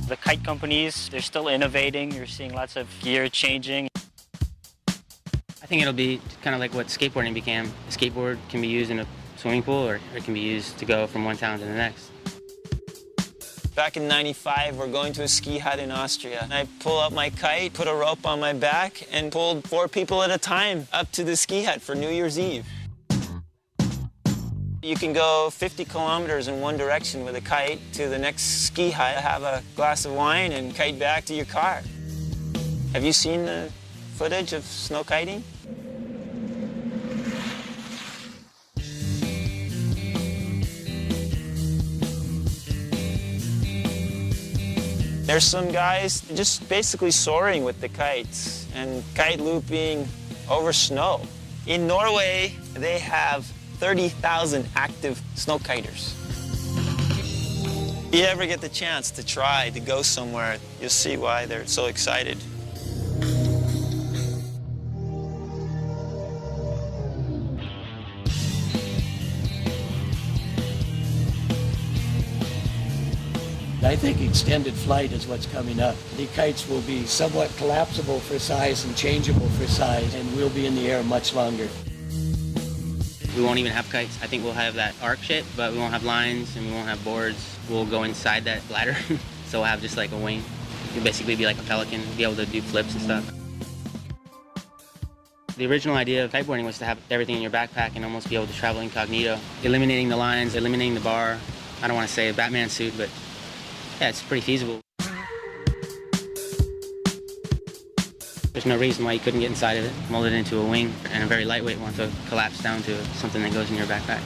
S14: The kite companies, they're still innovating. You're seeing lots of gear changing.
S20: I think it'll be kind of like what skateboarding became. A skateboard can be used in a swimming pool, or it can be used to go from one town to the next.
S21: Back in '95, we're going to a ski hut in Austria. I pull out my kite, put a rope on my back, and pulled 4 people at a time up to the ski hut for New Year's Eve. You can go 50 kilometers in one direction with a kite to the next ski hut, have a glass of wine, and kite back to your car. Have you seen the footage of snow kiting? There's some guys just basically soaring with the kites and kite looping over snow. In Norway, they have 30,000 active snow kiters. If you ever get the chance to try to go somewhere, you'll see why they're so excited.
S11: I think extended flight is what's coming up. The kites will be somewhat collapsible for size and changeable for size, and we'll be in the air much longer.
S20: We won't even have kites. I think we'll have that arc shape, but we won't have lines and we won't have boards. We'll go inside that bladder, so we'll have just like a wing. You'll basically be like a pelican, be able to do flips and stuff. The original idea of kiteboarding was to have everything in your backpack and almost be able to travel incognito. Eliminating the lines, eliminating the bar. I don't want to say a Batman suit, but yeah, it's pretty feasible. There's no reason why you couldn't get inside of it, mold it into a wing, and a very lightweight one to collapse down to something that goes in your backpack.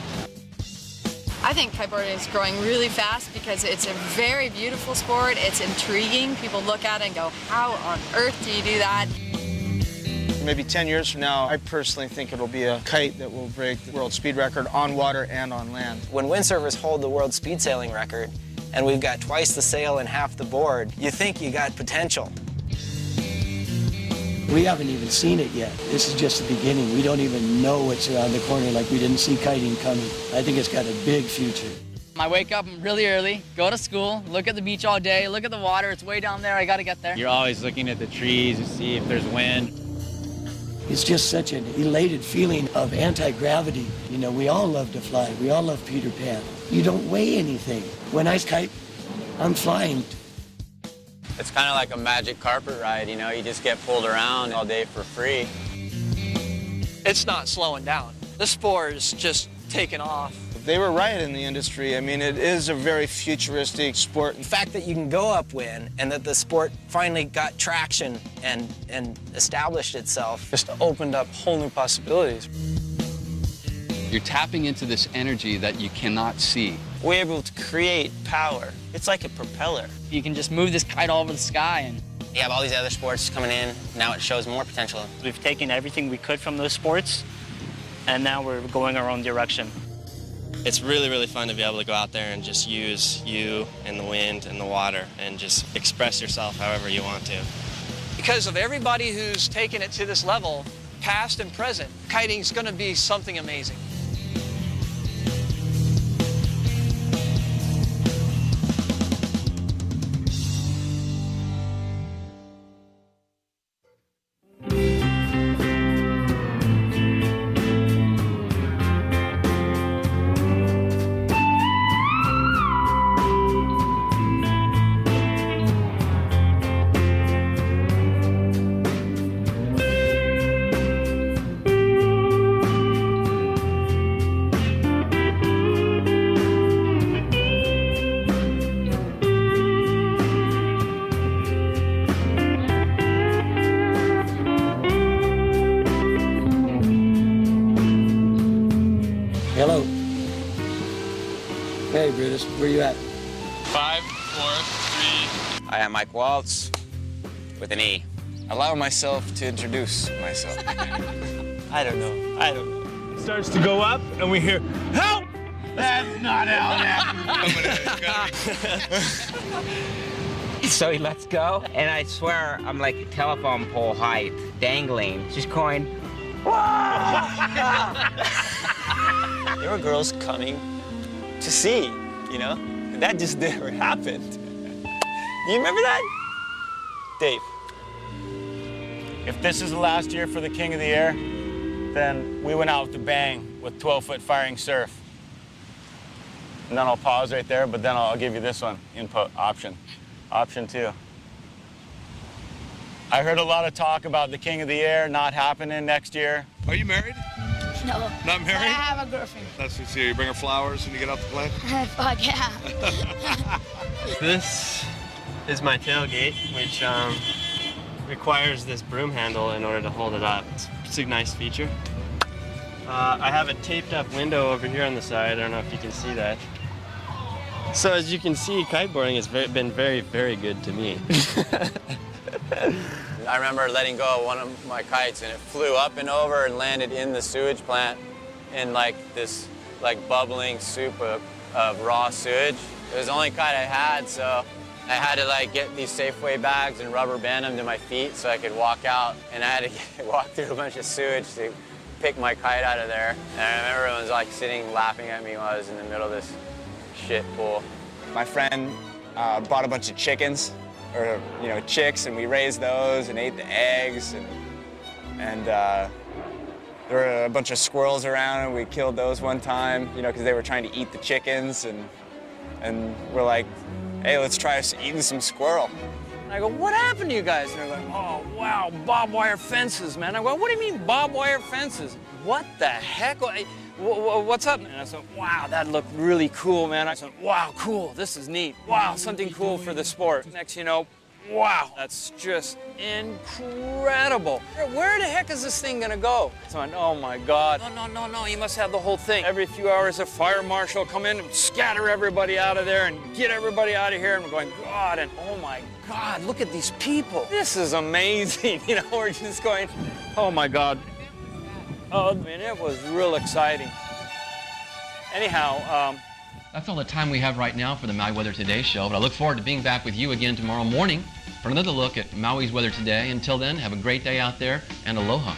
S19: I think kiteboarding is growing really fast because it's a very beautiful sport. It's intriguing. People look at it and go, how on earth do you do that?
S2: Maybe 10 years from now, I personally think it'll be a kite that will break the world speed record on water and on land.
S4: When windsurfers hold the world speed sailing record, and we've got twice the sail and half the board, you think you got potential.
S11: We haven't even seen it yet. This is just the beginning. We don't even know what's around the corner, like we didn't see kiting coming. I think it's got a big future.
S8: I wake up really early, go to school, look at the beach all day, look at the water, it's way down there, I gotta get there.
S7: You're always looking at the trees to see if there's wind.
S11: It's just such an elated feeling of anti-gravity. You know, we all love to fly. We all love Peter Pan. You don't weigh anything. When I kite, I'm flying.
S7: It's kind of like a magic carpet ride, you know? You just get pulled around all day for free.
S24: It's not slowing down. The sport is just taking off.
S2: They were right in the industry. I mean, it is a very futuristic sport.
S4: The fact that you can go upwind and that the sport finally got traction and established itself
S5: just opened up whole new possibilities.
S6: You're tapping into this energy that you cannot see.
S21: We're able to create power. It's like a propeller.
S8: You can just move this kite all over the sky and
S3: You have all these other sports coming in. Now it shows more potential.
S14: We've taken everything we could from those sports, and now we're going our own direction.
S17: It's really, really fun to be able to go out there and just use you and the wind and the water and just express yourself however you want to.
S24: Because of everybody who's taken it to this level, past and present, kiting's going to be something amazing.
S11: Hello. Hey, Brutus, where you at?
S12: 5, 4, 3.
S3: I am Mike Waltz with an E.
S12: Allow myself to introduce myself.
S21: I don't know.
S9: It starts to go up, and we hear, help! That's not how
S3: So he lets go, and I swear I'm like a telephone pole height, dangling, just going,
S21: There were girls coming to see, you know? And that just never happened. You remember that? Dave.
S9: If this is the last year for the King of the Air, then we went out with a bang with 12-foot firing surf. And then I'll pause right there, but then I'll give you this one, input option. Option 2. I heard a lot of talk about the King of the Air not happening next year.
S10: Are you married?
S26: No.
S10: Not married?
S26: I have a girlfriend.
S10: That's what you bring her flowers when you get off the plane?
S26: Fuck yeah.
S17: This is my tailgate, which requires this broom handle in order to hold it up. It's a nice feature. I have a taped up window over here on the side. I don't know if you can see that. So as you can see, kiteboarding has been very, very good to me.
S7: I remember letting go of one of my kites, and it flew up and over and landed in the sewage plant in like this bubbling soup of raw sewage. It was the only kite I had, so I had to like get these Safeway bags and rubber band them to my feet so I could walk out, and I had to walk through a bunch of sewage to pick my kite out of there. And I remember everyone was like sitting laughing at me while I was in the middle of this shit pool.
S12: My friend bought a bunch of chickens, or chicks, and we raised those and ate the eggs, and There were a bunch of squirrels around, and we killed those one time, you know, because they were trying to eat the chickens, and we're like, hey, let's try eating some squirrel.
S1: And I go, what happened to you guys? And they're like, oh, wow, barbed wire fences, man. I go, what do you mean barbed wire fences? What the heck? What's up? And I said, wow, that looked really cool, man. I said, wow, cool, this is neat. Wow, something cool for the sport. Next you know, wow, that's just incredible. Where the heck is this thing gonna go? So I went, oh my God. No, you must have the whole thing. Every few hours a fire marshal come in and scatter everybody out of there and get everybody out of here. And we're going, God, and oh my God, look at these people. This is amazing. You know, we're just going, oh my God. Oh, I mean, it was real exciting. Anyhow,
S13: that's all the time we have right now for the Maui Weather Today show, but I look forward to being back with you again tomorrow morning for another look at Maui's weather today. Until then, have a great day out there, and aloha.